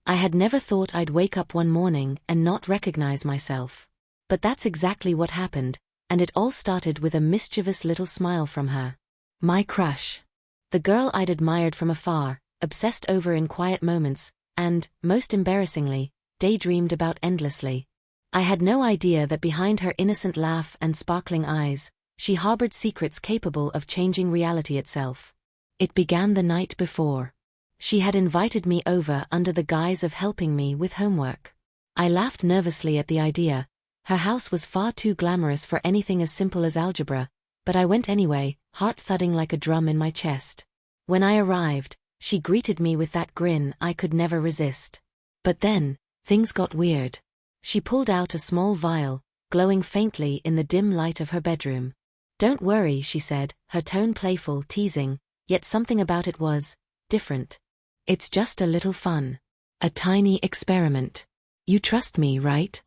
I had never thought I'd wake up one morning and not recognize myself. But that's exactly what happened, and it all started with a mischievous little smile from her. My crush. The girl I'd admired from afar, obsessed over in quiet moments, and, most embarrassingly, daydreamed about endlessly. I had no idea that behind her innocent laugh and sparkling eyes, she harbored secrets capable of changing reality itself. It began the night before. She had invited me over under the guise of helping me with homework. I laughed nervously at the idea. Her house was far too glamorous for anything as simple as algebra, but I went anyway, heart thudding like a drum in my chest. When I arrived, she greeted me with that grin I could never resist. But then, things got weird. She pulled out a small vial, glowing faintly in the dim light of her bedroom. "Don't worry," she said, her tone playful, teasing, yet something about it was different. "It's just a little fun. A tiny experiment. You trust me, right?"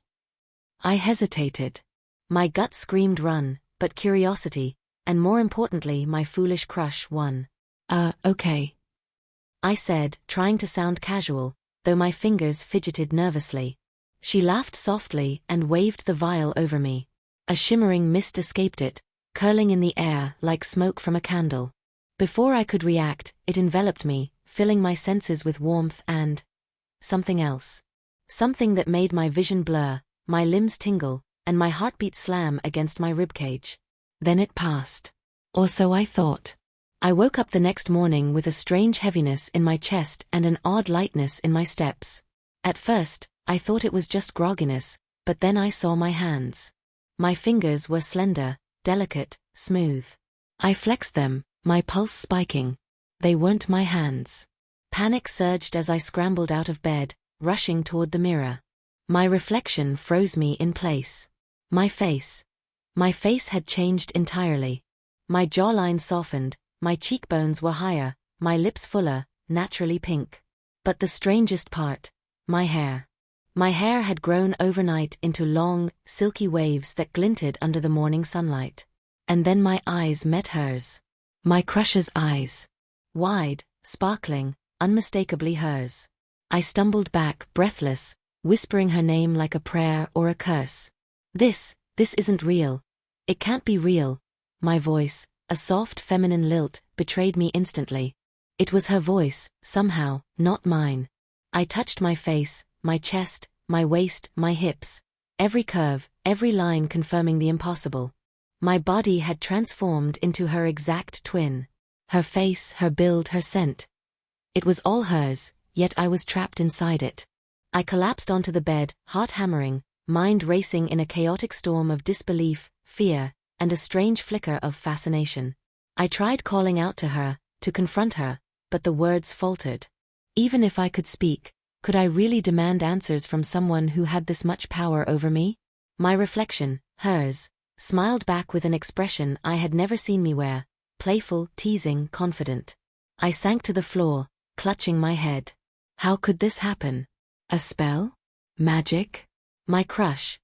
I hesitated. My gut screamed run, but curiosity, and more importantly my foolish crush, won. Okay," I said, trying to sound casual, though my fingers fidgeted nervously. She laughed softly and waved the vial over me. A shimmering mist escaped it, curling in the air like smoke from a candle. Before I could react, it enveloped me, filling my senses with warmth and something else. Something that made my vision blur, my limbs tingle, and my heartbeat slam against my ribcage. Then it passed. Or so I thought. I woke up the next morning with a strange heaviness in my chest and an odd lightness in my steps. At first, I thought it was just grogginess, but then I saw my hands. My fingers were slender, delicate, smooth. I flexed them, my pulse spiking. They weren't my hands. Panic surged as I scrambled out of bed, rushing toward the mirror. My reflection froze me in place. My face had changed entirely. My jawline softened, my cheekbones were higher, my lips fuller, naturally pink. But the strangest part, my hair. My hair had grown overnight into long, silky waves that glinted under the morning sunlight. And then my eyes met hers. My crush's eyes. Wide, sparkling, unmistakably hers. I stumbled back, breathless, whispering her name like a prayer or a curse. This isn't real. It can't be real." My voice, a soft feminine lilt, betrayed me instantly. It was her voice, somehow, not mine. I touched my face, my chest, my waist, my hips. Every curve, every line confirming the impossible. My body had transformed into her exact twin. Her face, her build, her scent. It was all hers, yet I was trapped inside it. I collapsed onto the bed, heart hammering, mind racing in a chaotic storm of disbelief, fear, and a strange flicker of fascination. I tried calling out to her, to confront her, but the words faltered. Even if I could speak, could I really demand answers from someone who had this much power over me? My reflection, hers, smiled back with an expression I had never seen me wear, playful, teasing, confident. I sank to the floor, clutching my head. How could this happen? A spell? Magic? My crush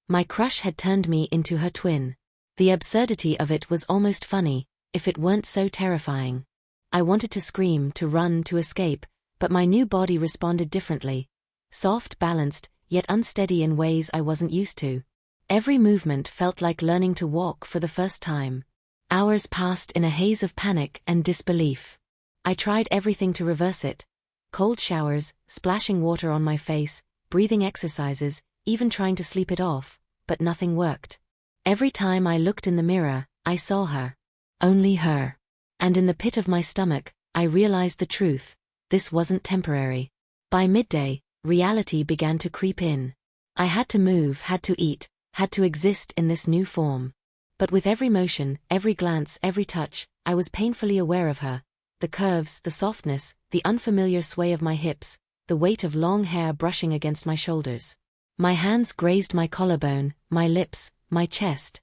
had turned me into her twin. The absurdity of it was almost funny, if it weren't so terrifying. I wanted to scream, to run, to escape, but my new body responded differently. Soft, balanced, yet unsteady in ways I wasn't used to. Every movement felt like learning to walk for the first time. Hours passed in a haze of panic and disbelief. I tried everything to reverse it. Cold showers, splashing water on my face, breathing exercises, even trying to sleep it off, but nothing worked. Every time I looked in the mirror, I saw her. Only her. And in the pit of my stomach, I realized the truth. This wasn't temporary. By midday, reality began to creep in. I had to move, had to eat, had to exist in this new form. But with every motion, every glance, every touch, I was painfully aware of her. The curves, the softness, the unfamiliar sway of my hips, the weight of long hair brushing against my shoulders. My hands grazed my collarbone, my lips, my chest.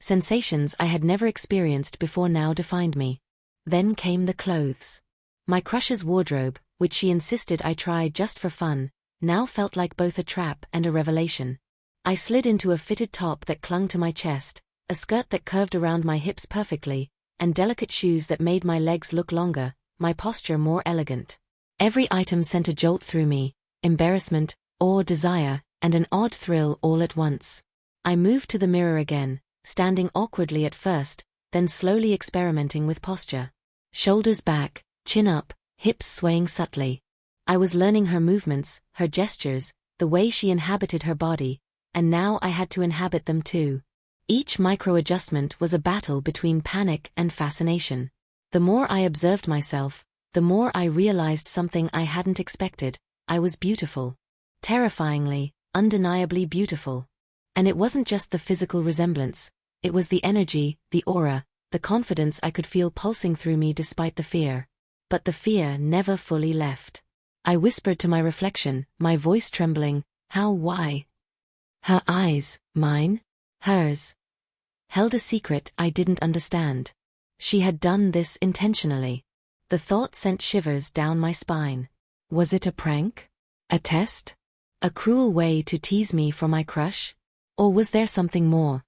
Sensations I had never experienced before now defined me. Then came the clothes. My crush's wardrobe, which she insisted I try just for fun, now felt like both a trap and a revelation. I slid into a fitted top that clung to my chest, a skirt that curved around my hips perfectly, and delicate shoes that made my legs look longer, my posture more elegant. Every item sent a jolt through me, embarrassment, awe, desire, and an odd thrill all at once. I moved to the mirror again, standing awkwardly at first, then slowly experimenting with posture. Shoulders back, chin up, hips swaying subtly. I was learning her movements, her gestures, the way she inhabited her body, and now I had to inhabit them too. Each micro-adjustment was a battle between panic and fascination. The more I observed myself, the more I realized something I hadn't expected. I was beautiful. Terrifyingly, undeniably beautiful. And it wasn't just the physical resemblance, it was the energy, the aura, the confidence I could feel pulsing through me despite the fear. But the fear never fully left. I whispered to my reflection, my voice trembling, how, why? Her eyes, mine, hers, held a secret I didn't understand. She had done this intentionally. The thought sent shivers down my spine. Was it a prank? A test? A cruel way to tease me for my crush? Or was there something more?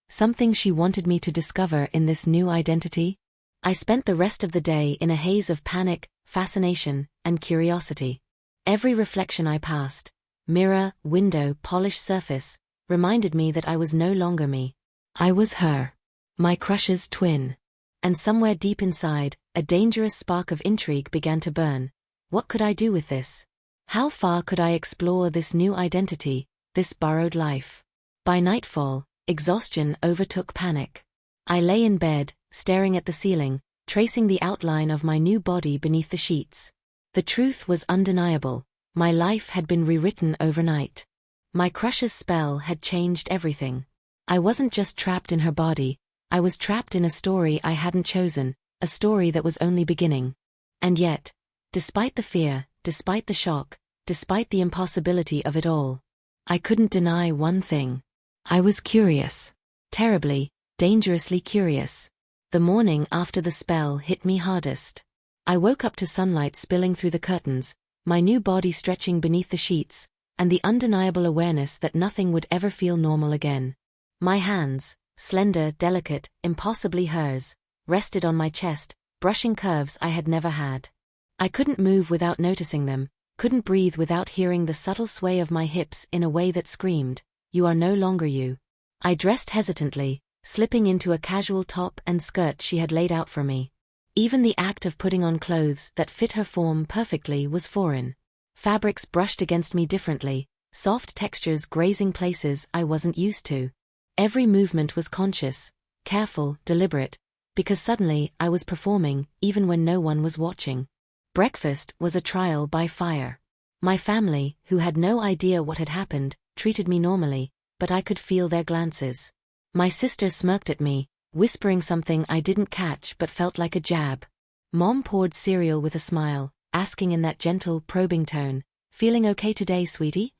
Something she wanted me to discover in this new identity? I spent the rest of the day in a haze of panic, fascination, and curiosity. Every reflection I passed, mirror, window, polished surface, reminded me that I was no longer me. I was her. My crush's twin. And somewhere deep inside, a dangerous spark of intrigue began to burn. What could I do with this? How far could I explore this new identity, this borrowed life? By nightfall, exhaustion overtook panic. I lay in bed, staring at the ceiling, tracing the outline of my new body beneath the sheets. The truth was undeniable. My life had been rewritten overnight. My crush's spell had changed everything. I wasn't just trapped in her body, I was trapped in a story I hadn't chosen, a story that was only beginning. And yet, despite the fear, despite the shock, despite the impossibility of it all, I couldn't deny one thing. I was curious. Terribly, dangerously curious. The morning after the spell hit me hardest. I woke up to sunlight spilling through the curtains, my new body stretching beneath the sheets, and the undeniable awareness that nothing would ever feel normal again. My hands, slender, delicate, impossibly hers, rested on my chest, brushing curves I had never had. I couldn't move without noticing them, couldn't breathe without hearing the subtle sway of my hips in a way that screamed, "You are no longer you." I dressed hesitantly, slipping into a casual top and skirt she had laid out for me. Even the act of putting on clothes that fit her form perfectly was foreign. Fabrics brushed against me differently, soft textures grazing places I wasn't used to. Every movement was conscious, careful, deliberate, because suddenly I was performing, even when no one was watching. Breakfast was a trial by fire. My family, who had no idea what had happened, treated me normally, but I could feel their glances. My sister smirked at me, whispering something I didn't catch but felt like a jab. Mom poured cereal with a smile, asking in that gentle, probing tone, "Feeling okay today, sweetie?"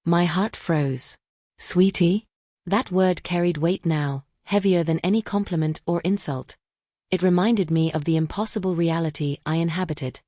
My heart froze. Sweetie? That word carried weight now, heavier than any compliment or insult. It reminded me of the impossible reality I inhabited.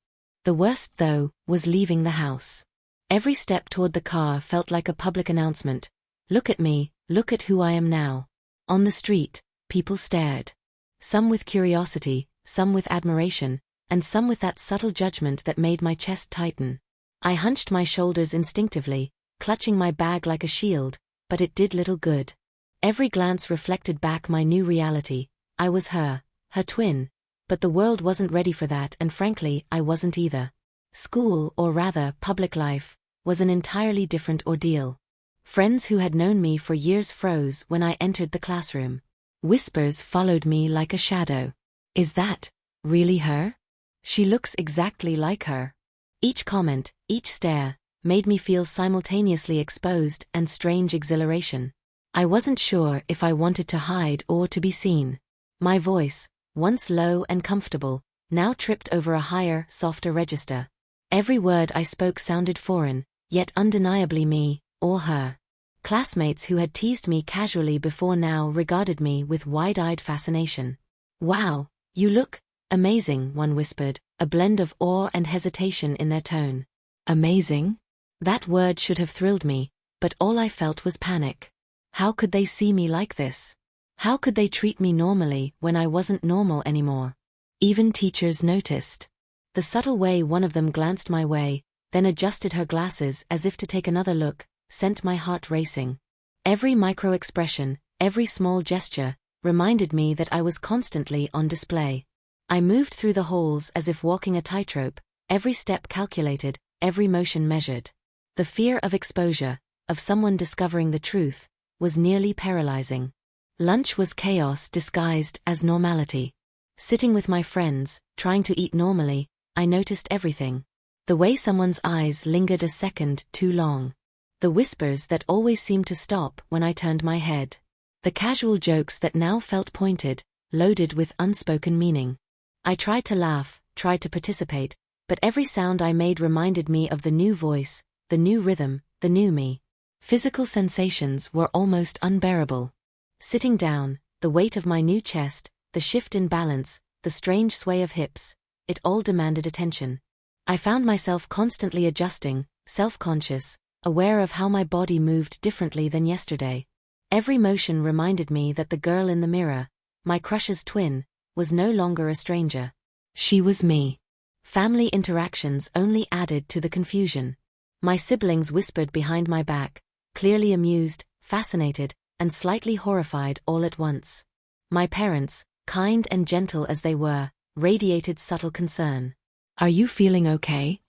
The worst, though, was leaving the house. Every step toward the car felt like a public announcement. Look at me, look at who I am now. On the street, people stared. Some with curiosity, some with admiration, and some with that subtle judgment that made my chest tighten. I hunched my shoulders instinctively, clutching my bag like a shield, but it did little good. Every glance reflected back my new reality. I was her twin, but the world wasn't ready for that, and frankly, I wasn't either. School, or rather, public life, was an entirely different ordeal. Friends who had known me for years froze when I entered the classroom. Whispers followed me like a shadow. Is that really her? She looks exactly like her. Each comment, each stare, made me feel simultaneously exposed and strange exhilaration. I wasn't sure if I wanted to hide or to be seen. My voice, once low and comfortable, now tripped over a higher, softer register. Every word I spoke sounded foreign, yet undeniably me, or her. Classmates who had teased me casually before now regarded me with wide-eyed fascination. "Wow, you look amazing," one whispered, a blend of awe and hesitation in their tone. Amazing? That word should have thrilled me, but all I felt was panic. How could they see me like this? How could they treat me normally when I wasn't normal anymore? Even teachers noticed. The subtle way one of them glanced my way, then adjusted her glasses as if to take another look, sent my heart racing. Every micro-expression, every small gesture, reminded me that I was constantly on display. I moved through the halls as if walking a tightrope, every step calculated, every motion measured. The fear of exposure, of someone discovering the truth, was nearly paralyzing. Lunch was chaos disguised as normality. Sitting with my friends, trying to eat normally, I noticed everything. The way someone's eyes lingered a second too long. The whispers that always seemed to stop when I turned my head. The casual jokes that now felt pointed, loaded with unspoken meaning. I tried to laugh, tried to participate, but every sound I made reminded me of the new voice, the new rhythm, the new me. Physical sensations were almost unbearable. Sitting down, the weight of my new chest, the shift in balance, the strange sway of hips, it all demanded attention. I found myself constantly adjusting, self-conscious, aware of how my body moved differently than yesterday. Every motion reminded me that the girl in the mirror, my crush's twin, was no longer a stranger. She was me. Family interactions only added to the confusion. My siblings whispered behind my back, clearly amused, fascinated, and slightly horrified all at once. My parents, kind and gentle as they were, radiated subtle concern. "Are you feeling okay?"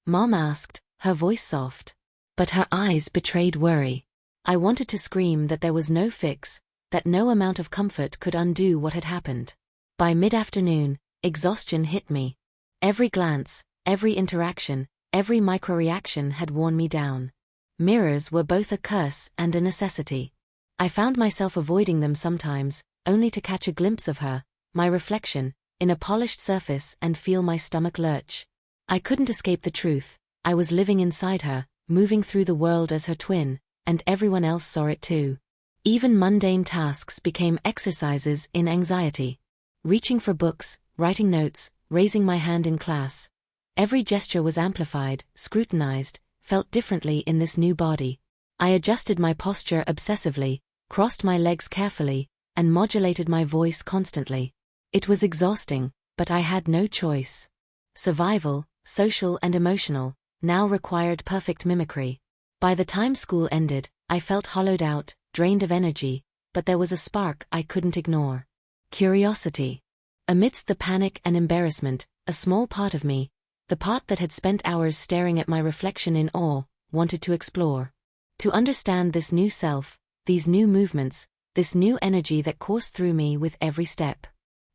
Mom asked, her voice soft. But her eyes betrayed worry. I wanted to scream that there was no fix, that no amount of comfort could undo what had happened. By mid-afternoon, exhaustion hit me. Every glance, every interaction, every micro-reaction had worn me down. Mirrors were both a curse and a necessity. I found myself avoiding them sometimes, only to catch a glimpse of her, my reflection, in a polished surface and feel my stomach lurch. I couldn't escape the truth. I was living inside her, moving through the world as her twin, and everyone else saw it too. Even mundane tasks became exercises in anxiety. Reaching for books, writing notes, raising my hand in class. Every gesture was amplified, scrutinized, felt differently in this new body. I adjusted my posture obsessively, crossed my legs carefully, and modulated my voice constantly. It was exhausting, but I had no choice. Survival, social and emotional, now required perfect mimicry. By the time school ended, I felt hollowed out, drained of energy, but there was a spark I couldn't ignore. Curiosity. Amidst the panic and embarrassment, a small part of me, the part that had spent hours staring at my reflection in awe, wanted to explore. To understand this new self, these new movements, this new energy that coursed through me with every step.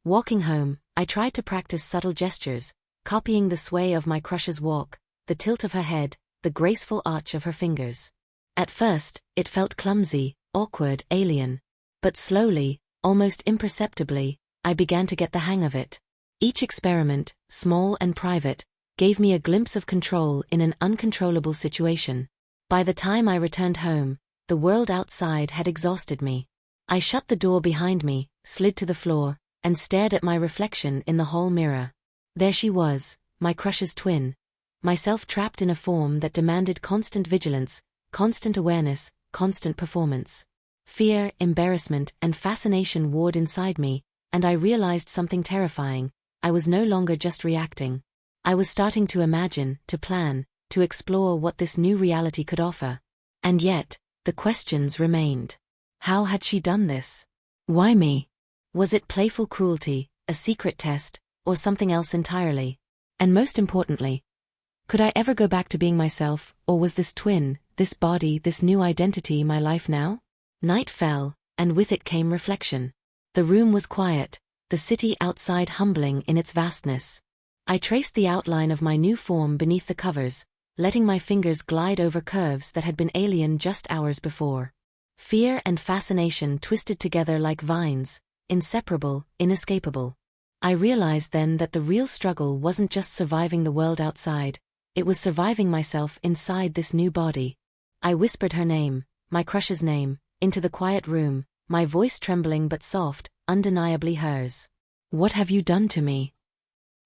Walking home, I tried to practice subtle gestures, copying the sway of my crush's walk, the tilt of her head, the graceful arch of her fingers. At first, it felt clumsy, awkward, alien. But slowly, almost imperceptibly, I began to get the hang of it. Each experiment, small and private, gave me a glimpse of control in an uncontrollable situation. By the time I returned home, the world outside had exhausted me. I shut the door behind me, slid to the floor, and stared at my reflection in the hall mirror. There she was, my crush's twin. Myself trapped in a form that demanded constant vigilance, constant awareness, constant performance. Fear, embarrassment, and fascination warred inside me, and I realized something terrifying. I was no longer just reacting. I was starting to imagine, to plan, to explore what this new reality could offer. And yet, the questions remained. How had she done this? Why me? Was it playful cruelty, a secret test, or something else entirely? And most importantly, could I ever go back to being myself, or was this twin, this body, this new identity my life now? Night fell, and with it came reflection. The room was quiet, the city outside humbling in its vastness. I traced the outline of my new form beneath the covers, letting my fingers glide over curves that had been alien just hours before. Fear and fascination twisted together like vines, inseparable, inescapable. I realized then that the real struggle wasn't just surviving the world outside, it was surviving myself inside this new body. I whispered her name, my crush's name, into the quiet room, my voice trembling but soft, undeniably hers. "What have you done to me?"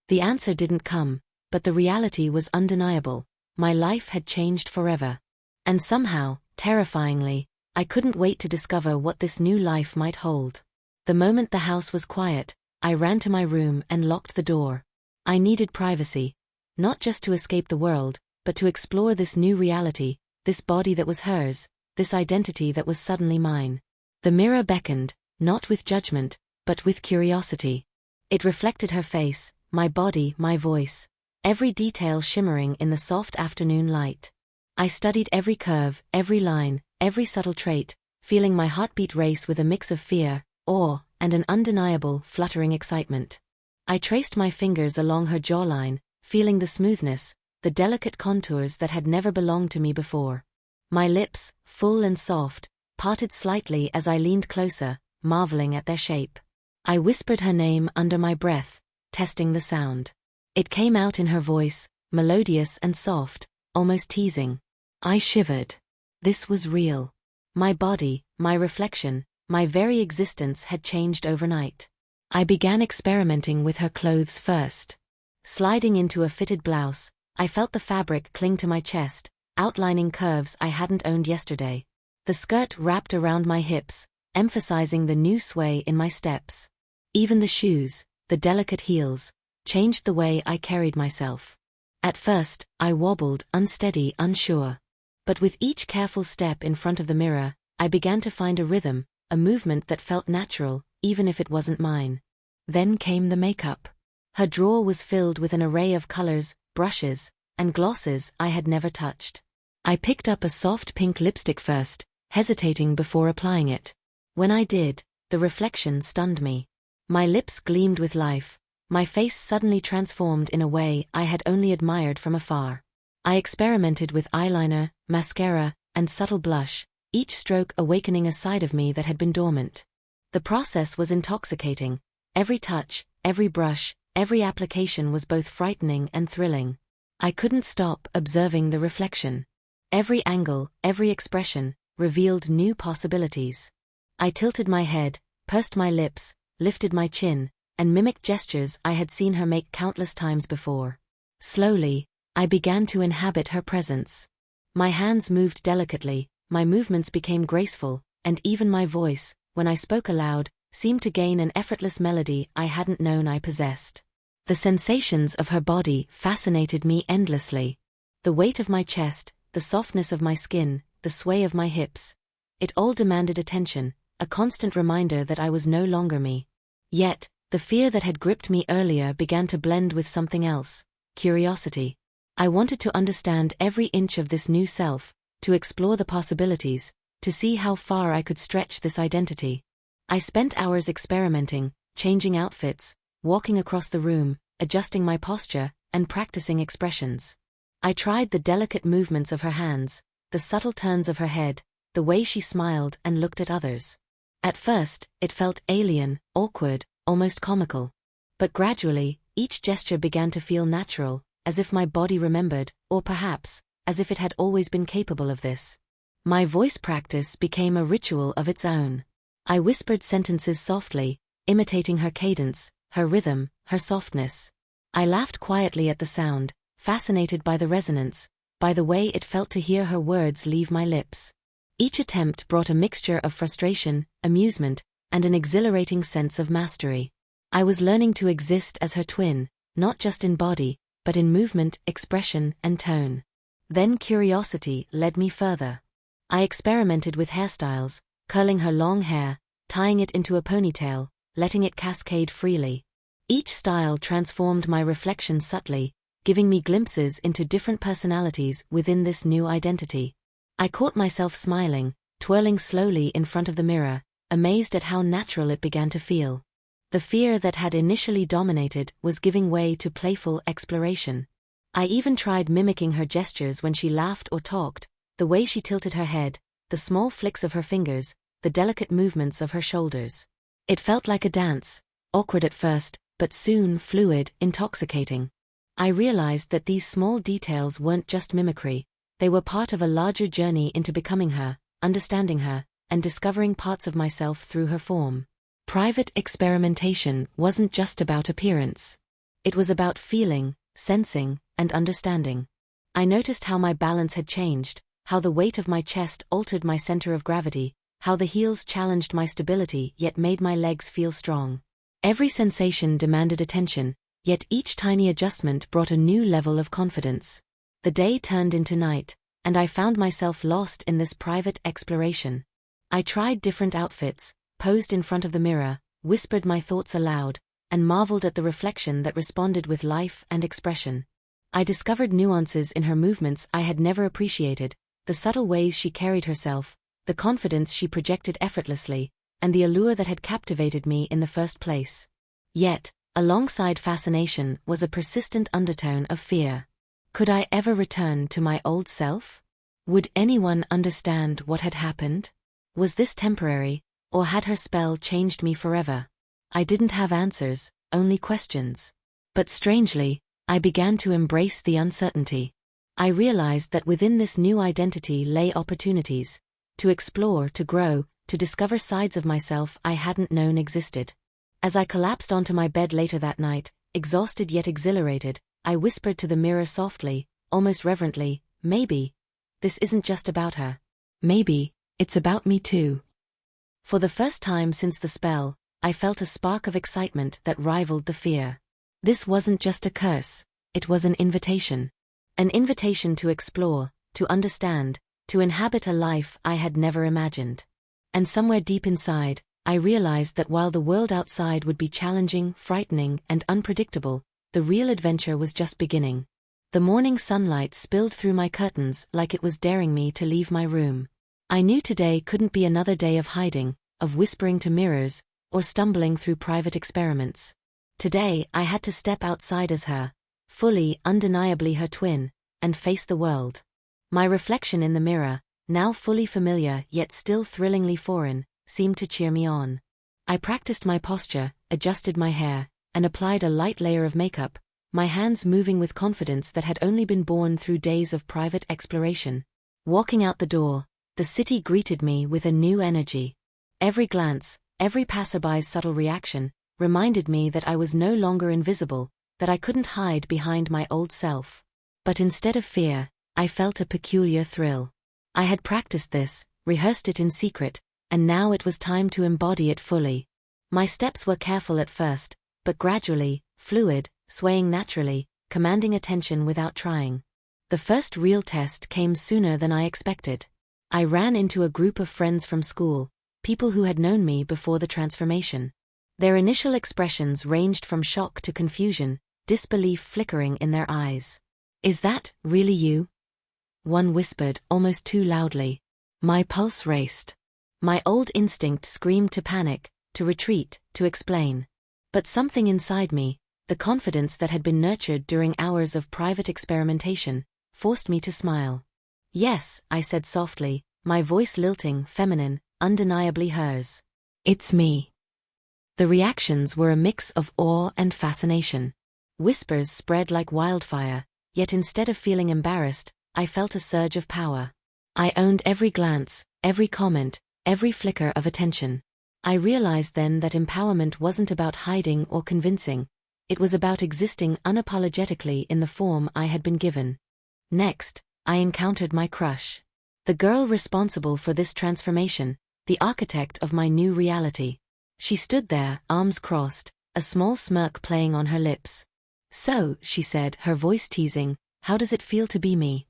The answer didn't come, but the reality was undeniable. My life had changed forever. And somehow, terrifyingly, I couldn't wait to discover what this new life might hold. The moment the house was quiet, I ran to my room and locked the door. I needed privacy, not just to escape the world, but to explore this new reality, this body that was hers, this identity that was suddenly mine. The mirror beckoned, not with judgment, but with curiosity. It reflected her face, my body, my voice, every detail shimmering in the soft afternoon light. I studied every curve, every line, every subtle trait, feeling my heartbeat race with a mix of fear, awe, and an undeniable, fluttering excitement. I traced my fingers along her jawline, feeling the smoothness, the delicate contours that had never belonged to me before. My lips, full and soft, parted slightly as I leaned closer, marveling at their shape. I whispered her name under my breath, testing the sound. It came out in her voice, melodious and soft, almost teasing. I shivered. This was real. My body, my reflection, my very existence had changed overnight. I began experimenting with her clothes first. Sliding into a fitted blouse, I felt the fabric cling to my chest, outlining curves I hadn't owned yesterday. The skirt wrapped around my hips, emphasizing the new sway in my steps. Even the shoes, the delicate heels, changed the way I carried myself. At first, I wobbled, unsteady, unsure. But with each careful step in front of the mirror, I began to find a rhythm, a movement that felt natural, even if it wasn't mine. Then came the makeup. Her drawer was filled with an array of colors, brushes, and glosses I had never touched. I picked up a soft pink lipstick first, hesitating before applying it. When I did, the reflection stunned me. My lips gleamed with life, my face suddenly transformed in a way I had only admired from afar. I experimented with eyeliner, mascara, and subtle blush, each stroke awakening a side of me that had been dormant. The process was intoxicating. Every touch, every brush, every application was both frightening and thrilling. I couldn't stop observing the reflection. Every angle, every expression, revealed new possibilities. I tilted my head, pursed my lips, lifted my chin, and mimicked gestures I had seen her make countless times before. Slowly, I began to inhabit her presence. My hands moved delicately, my movements became graceful, and even my voice, when I spoke aloud, seemed to gain an effortless melody I hadn't known I possessed. The sensations of her body fascinated me endlessly. The weight of my chest, the softness of my skin, the sway of my hips. It all demanded attention, a constant reminder that I was no longer me. Yet, the fear that had gripped me earlier began to blend with something else, curiosity. I wanted to understand every inch of this new self, to explore the possibilities, to see how far I could stretch this identity. I spent hours experimenting, changing outfits, walking across the room, adjusting my posture, and practicing expressions. I tried the delicate movements of her hands, the subtle turns of her head, the way she smiled and looked at others. At first, it felt alien, awkward, almost comical. But gradually, each gesture began to feel natural, as if my body remembered, or perhaps, as if it had always been capable of this. My voice practice became a ritual of its own. I whispered sentences softly, imitating her cadence, her rhythm, her softness. I laughed quietly at the sound, fascinated by the resonance, by the way it felt to hear her words leave my lips. Each attempt brought a mixture of frustration, amusement, and an exhilarating sense of mastery. I was learning to exist as her twin, not just in body, but in movement, expression, and tone. Then curiosity led me further. I experimented with hairstyles, curling her long hair, tying it into a ponytail, letting it cascade freely. Each style transformed my reflection subtly, giving me glimpses into different personalities within this new identity. I caught myself smiling, twirling slowly in front of the mirror, amazed at how natural it began to feel. The fear that had initially dominated was giving way to playful exploration. I even tried mimicking her gestures when she laughed or talked, the way she tilted her head, the small flicks of her fingers, the delicate movements of her shoulders. It felt like a dance, awkward at first, but soon fluid, intoxicating. I realized that these small details weren't just mimicry, they were part of a larger journey into becoming her, understanding her, and discovering parts of myself through her form. Private experimentation wasn't just about appearance. It was about feeling, sensing, and understanding. I noticed how my balance had changed, how the weight of my chest altered my center of gravity, how the heels challenged my stability yet made my legs feel strong. Every sensation demanded attention, yet each tiny adjustment brought a new level of confidence. The day turned into night, and I found myself lost in this private exploration. I tried different outfits, posed in front of the mirror, whispered my thoughts aloud, and marveled at the reflection that responded with life and expression. I discovered nuances in her movements I had never appreciated, the subtle ways she carried herself, the confidence she projected effortlessly, and the allure that had captivated me in the first place. Yet, alongside fascination was a persistent undertone of fear. Could I ever return to my old self? Would anyone understand what had happened? Was this temporary, or had her spell changed me forever? I didn't have answers, only questions. But strangely, I began to embrace the uncertainty. I realized that within this new identity lay opportunities, to explore, to grow, to discover sides of myself I hadn't known existed. As I collapsed onto my bed later that night, exhausted yet exhilarated, I whispered to the mirror softly, almost reverently, maybe this isn't just about her. Maybe it's about me too. For the first time since the spell, I felt a spark of excitement that rivaled the fear. This wasn't just a curse, it was an invitation. An invitation to explore, to understand, to inhabit a life I had never imagined. And somewhere deep inside, I realized that while the world outside would be challenging, frightening, and unpredictable, the real adventure was just beginning. The morning sunlight spilled through my curtains like it was daring me to leave my room. I knew today couldn't be another day of hiding, of whispering to mirrors, or stumbling through private experiments. Today I had to step outside as her, fully, undeniably her twin, and face the world. My reflection in the mirror, now fully familiar yet still thrillingly foreign, seemed to cheer me on. I practiced my posture, adjusted my hair, and applied a light layer of makeup, my hands moving with confidence that had only been born through days of private exploration. Walking out the door, the city greeted me with a new energy. Every glance, every passerby's subtle reaction, reminded me that I was no longer invisible, that I couldn't hide behind my old self. But instead of fear, I felt a peculiar thrill. I had practiced this, rehearsed it in secret, and now it was time to embody it fully. My steps were careful at first, but gradually, fluid, swaying naturally, commanding attention without trying. The first real test came sooner than I expected. I ran into a group of friends from school, people who had known me before the transformation. Their initial expressions ranged from shock to confusion, disbelief flickering in their eyes. "Is that really you?" one whispered, almost too loudly. My pulse raced. My old instinct screamed to panic, to retreat, to explain. But something inside me, the confidence that had been nurtured during hours of private experimentation, forced me to smile. "Yes," I said softly, my voice lilting, feminine, undeniably hers. "It's me." The reactions were a mix of awe and fascination. Whispers spread like wildfire, yet instead of feeling embarrassed, I felt a surge of power. I owned every glance, every comment, every flicker of attention. I realized then that empowerment wasn't about hiding or convincing. It was about existing unapologetically in the form I had been given. Next, I encountered my crush. The girl responsible for this transformation, the architect of my new reality. She stood there, arms crossed, a small smirk playing on her lips. "So," she said, her voice teasing, "how does it feel to be me?"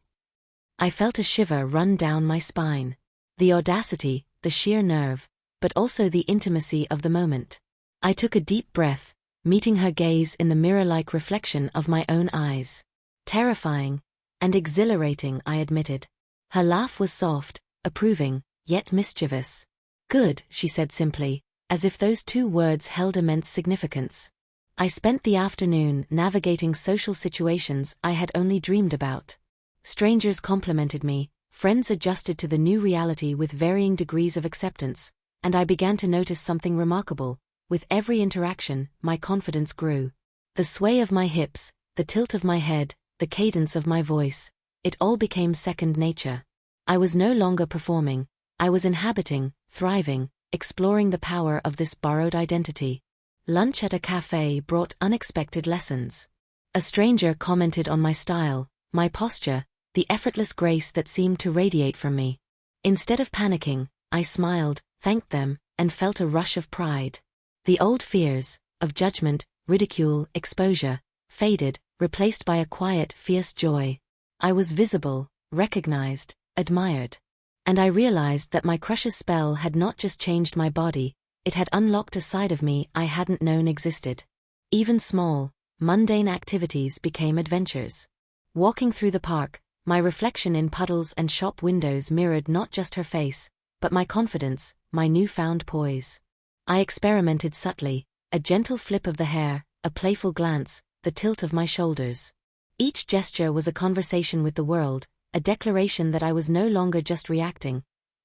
I felt a shiver run down my spine. The audacity, the sheer nerve, but also the intimacy of the moment. I took a deep breath, meeting her gaze in the mirror-like reflection of my own eyes. Terrifying, and exhilarating, I admitted. Her laugh was soft, approving, yet mischievous. "Good," she said simply, as if those two words held immense significance. I spent the afternoon navigating social situations I had only dreamed about. Strangers complimented me, friends adjusted to the new reality with varying degrees of acceptance, and I began to notice something remarkable. With every interaction, my confidence grew. The sway of my hips, the tilt of my head, the cadence of my voice, it all became second nature. I was no longer performing, I was inhabiting, thriving, exploring the power of this borrowed identity. Lunch at a cafe brought unexpected lessons. A stranger commented on my style, my posture, the effortless grace that seemed to radiate from me. Instead of panicking, I smiled, thanked them, and felt a rush of pride. The old fears, of judgment, ridicule, exposure, faded, replaced by a quiet, fierce joy. I was visible, recognized, admired. And I realized that my crush's spell had not just changed my body, it had unlocked a side of me I hadn't known existed. Even small, mundane activities became adventures. Walking through the park, my reflection in puddles and shop windows mirrored not just her face, but my confidence, my newfound poise. I experimented subtly, a gentle flip of the hair, a playful glance, the tilt of my shoulders. Each gesture was a conversation with the world, a declaration that I was no longer just reacting.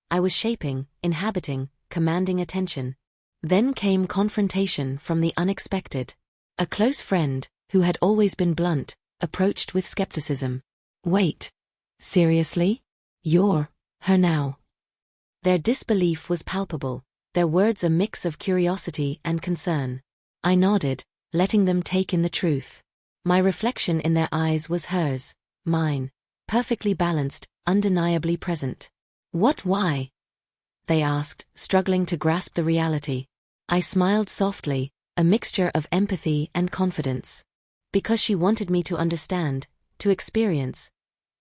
I was shaping, inhabiting, commanding attention. Then came confrontation from the unexpected. A close friend, who had always been blunt, approached with skepticism. Wait. Seriously? You're her now? Their disbelief was palpable, their words a mix of curiosity and concern. I nodded, letting them take in the truth. My reflection in their eyes was hers, mine, perfectly balanced, undeniably present. What why? They asked, struggling to grasp the reality. I smiled softly, a mixture of empathy and confidence. Because she wanted me to understand, to experience.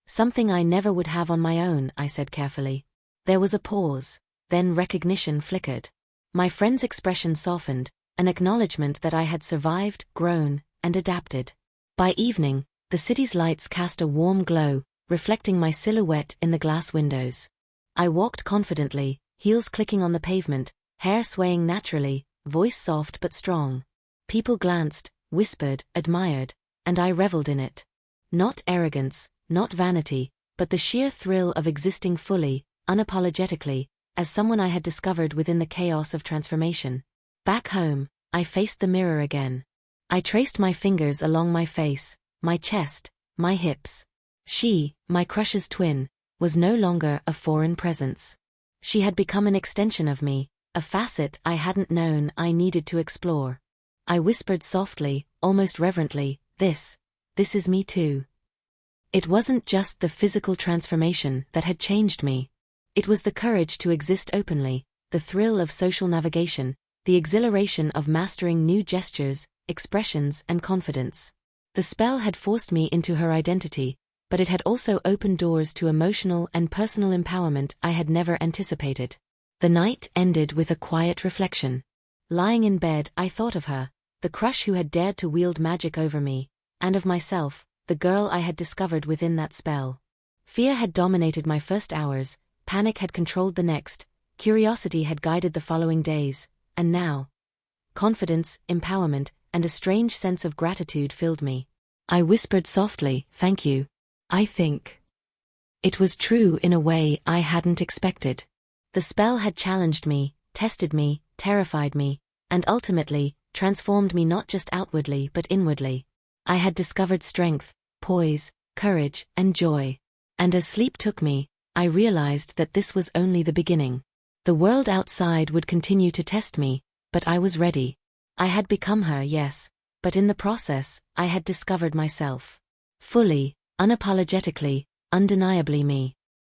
Something I never would have on my own, I said carefully. There was a pause, then recognition flickered. My friend's expression softened, an acknowledgement that I had survived, grown, and adapted. By evening, the city's lights cast a warm glow, reflecting my silhouette in the glass windows. I walked confidently, heels clicking on the pavement, hair swaying naturally, voice soft but strong. People glanced, whispered, admired, and I reveled in it. Not arrogance, not vanity, but the sheer thrill of existing fully, unapologetically, as someone I had discovered within the chaos of transformation. Back home, I faced the mirror again. I traced my fingers along my face, my chest, my hips. She, my crush's twin, was no longer a foreign presence. She had become an extension of me, a facet I hadn't known I needed to explore. I whispered softly, almost reverently, this is me too. It wasn't just the physical transformation that had changed me. It was the courage to exist openly, the thrill of social navigation, the exhilaration of mastering new gestures, expressions, and confidence. The spell had forced me into her identity, but it had also opened doors to emotional and personal empowerment I had never anticipated. The night ended with a quiet reflection. Lying in bed, I thought of her, the crush who had dared to wield magic over me, and of myself, the girl I had discovered within that spell. Fear had dominated my first hours, panic had controlled the next, curiosity had guided the following days, and now, confidence, empowerment, and a strange sense of gratitude filled me. I whispered softly, "Thank you." I think. It was true in a way I hadn't expected. The spell had challenged me, tested me, terrified me, and ultimately, transformed me not just outwardly but inwardly. I had discovered strength, poise, courage, and joy. And as sleep took me, I realized that this was only the beginning. The world outside would continue to test me, but I was ready. I had become her, yes, but in the process, I had discovered myself. Fully, unapologetically, undeniably me.